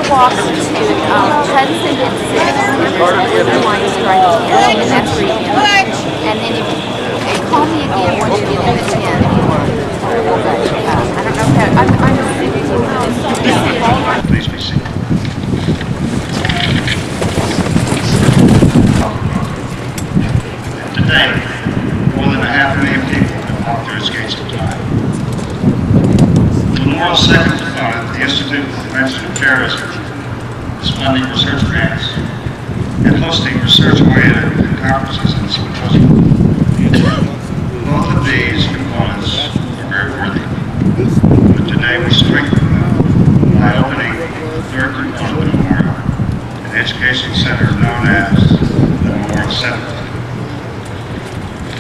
walk to Hudson and 6, and the line strike here, and that's where you can. And then if call me again once you get in the 10. I don't know how, I'm Please be seated. Today, more than 500,000 people have walked through its gates of time. The Memorial Second the Institute for the Prevention of Terrorism is funding research grants and hosting research-oriented conferences and symposiums. Both of these components are very worthy. But today we strengthen them by opening the third component of the memorial, an education center known as the Memorial Center.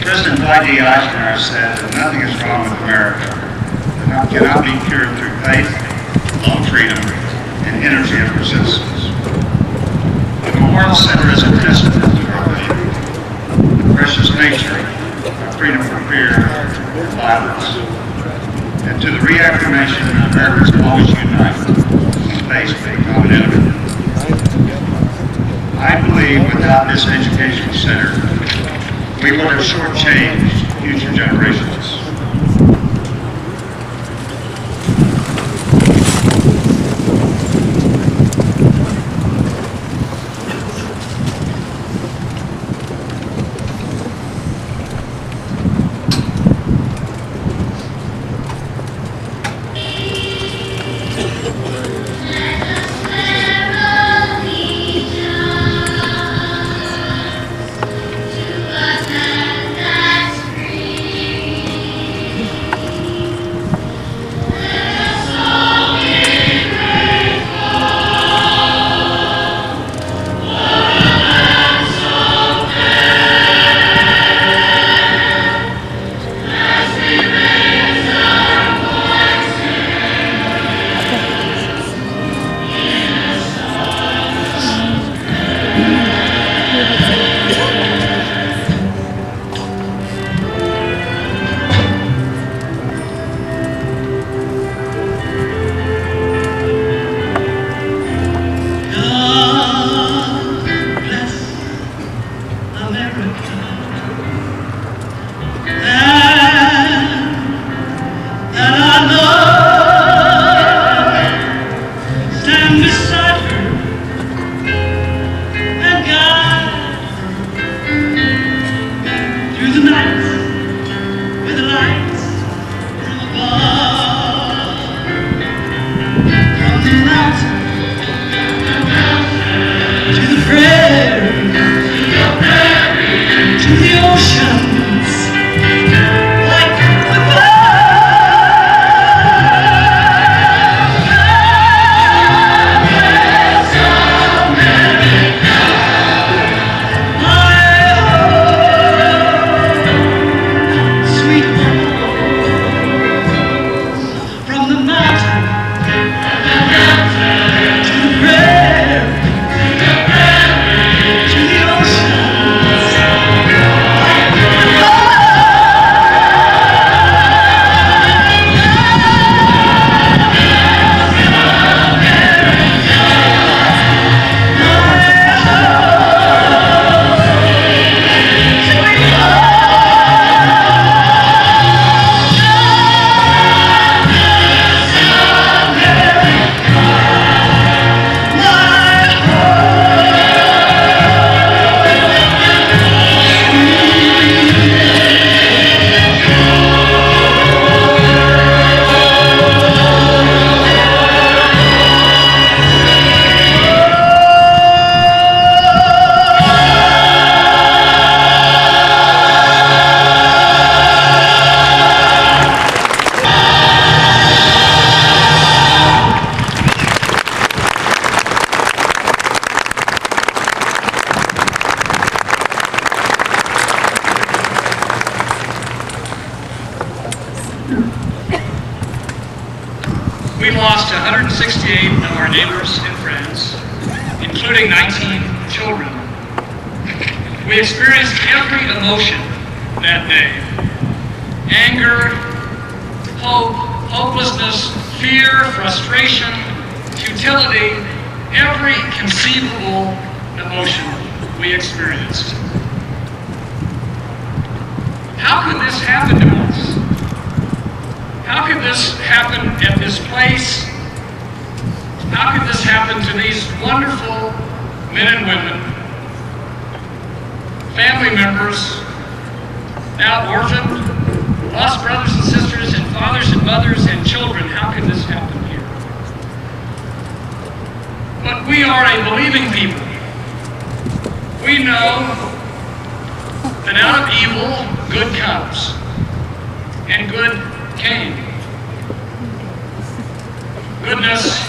President Dwight D. Eisenhower said that nothing is wrong with America that cannot be cured through faith, love, freedom, and energy of resistance. The Memorial Center is a testament to our faith, the precious nature of freedom from fear and violence, and to the reaffirmation that Americans will always unite when faced with a common enemy. I believe without this educational center, we would have shortchanged future generations. We lost 168 of our neighbors and friends, including 19 children. We experienced every emotion that day. Anger, hope, hopelessness, fear, frustration, futility, every conceivable emotion we experienced. How could this happen to us? How could this happen at this place? How could this happen to these wonderful men and women, family members, now orphaned, lost brothers and sisters, and fathers and mothers and children? How could this happen here? But we are a believing people. We know that out of evil, good comes, and good came. Goodness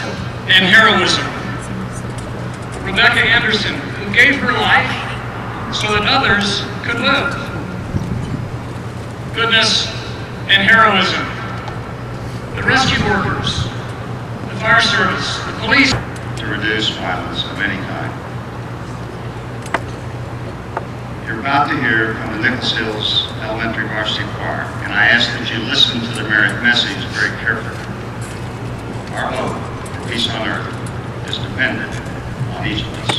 and heroism. Rebecca Anderson, who gave her life so that others could live. Goodness and heroism. The rescue workers, the fire service, the police. To reduce violence of any kind. You're about to hear from the Nichols Hills Elementary Varsity Choir, and I ask that you listen to the message very carefully. Our hope for peace on earth is dependent on each of us.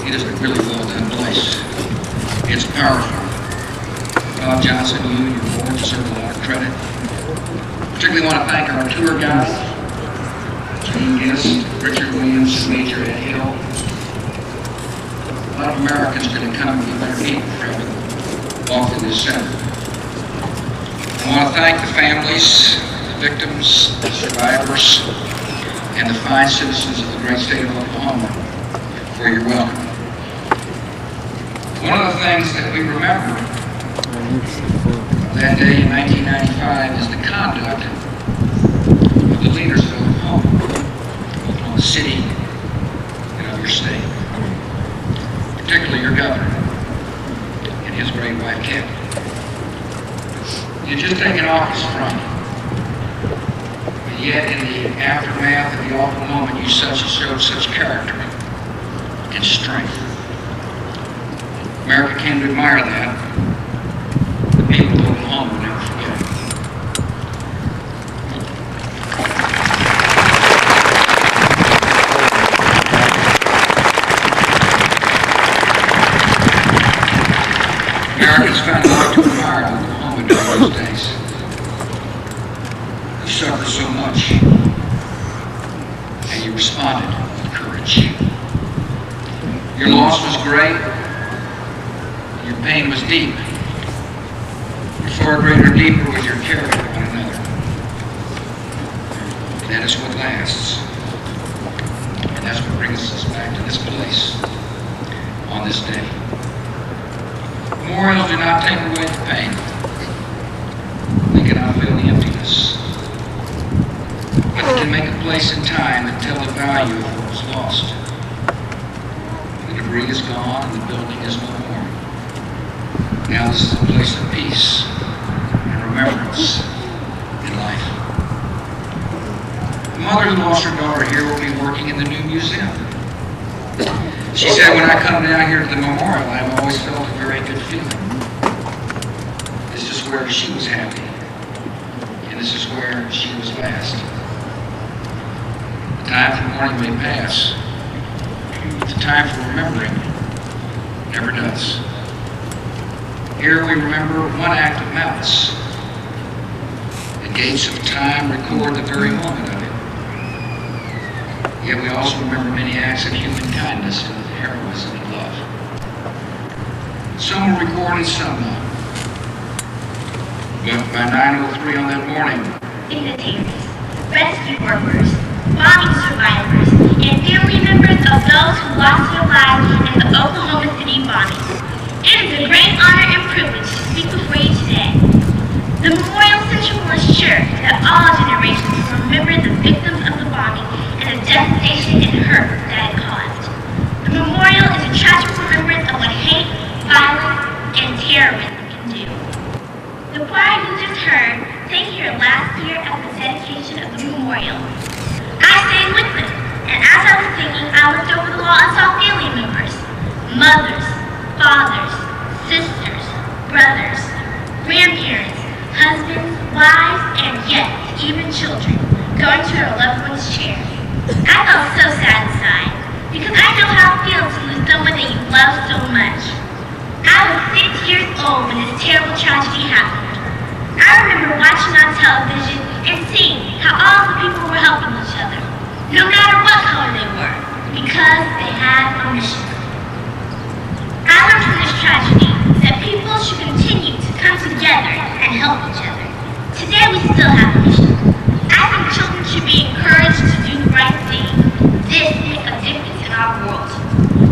It is a really well done place. It's powerful. Bob Johnson, you and your board deserve a lot of credit. Particularly want to thank our tour guides, Gene Guest, Richard Williams, and Major Ed Hill. A lot of Americans are going to come and be better people for having walked in this center. I want to thank the families, the victims, the survivors, and the fine citizens of the great state of Oklahoma for your welcome. One of the things that we remember that day in 1995 is the conduct of the leaders of Oklahoma, Oklahoma City, and of your state. Particularly his great wife, Kate. You just taken off his front. And yet, in the aftermath of the awful moment, you showed such character and strength. America came to admire that. The people of Oklahoma will never forget it. Americans found a lot to admire Oklahoma during those days. You suffered so much, and you responded with courage. Your loss was great. Your pain was deep. But far greater and deeper was your care for one another. And that is what lasts. And that's what brings us back to this place on this day. Memorials do not take away the pain. They cannot fill the emptiness. But they can make a place in time and tell the value of what was lost. The debris is gone and the building is no more. Now this is a place of peace and remembrance in life. The mother who lost her daughter here will be working in the new museum. She said, when I come down here to the memorial, I've always felt a very good feeling. This is where she was happy, and this is where she was last. The time for mourning may pass. The time for remembering never does. Here we remember one act of malice. The gates of time record the very moment of it. Yet we also remember many acts of human kindness and heroism and love. Some were recorded, some not. But by 9:03 on that morning, dignitaries, rescue workers, bombing survivors, and family members of those who lost their lives in the Oklahoma City bombing. It is a great honor and privilege to speak before you today. The Memorial Center will ensure that all generations will remember the victims of the bombing and the devastation and hurt that it caused. The memorial is a tragic remembrance of what hate, violence, and terrorism can do. The choir you just heard sang here last year at the dedication of the memorial. I sang with them, and as I was singing, I looked over the wall and saw family members, mothers, fathers, sisters, brothers, grandparents, husbands, wives, and yes, even children, going to their loved one's chair. I felt so sad inside, because I know how it feels to lose someone that you love so much. I was 6 years old when this terrible tragedy happened. I remember watching on television and seeing how all the people were helping each other, no matter what color they were, because they had a mission. I learned from this tragedy that people should continue to come together and help each other. Today we still have a mission. I think children should be encouraged to do the right thing. This makes a difference in our world.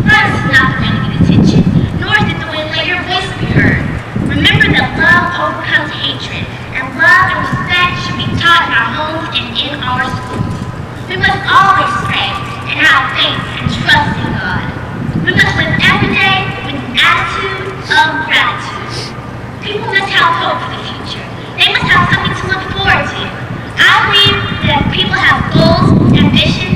Violence is not the way to get attention, nor is it the way to let your voice be heard. Remember that love overcomes hatred, and love and respect should be taught in our homes and in our schools. We must always pray and have faith and trust in God. We must live every day with an attitude of gratitude. People must have hope for the future. They must have something to look forward to. I believe that people have goals, ambitions,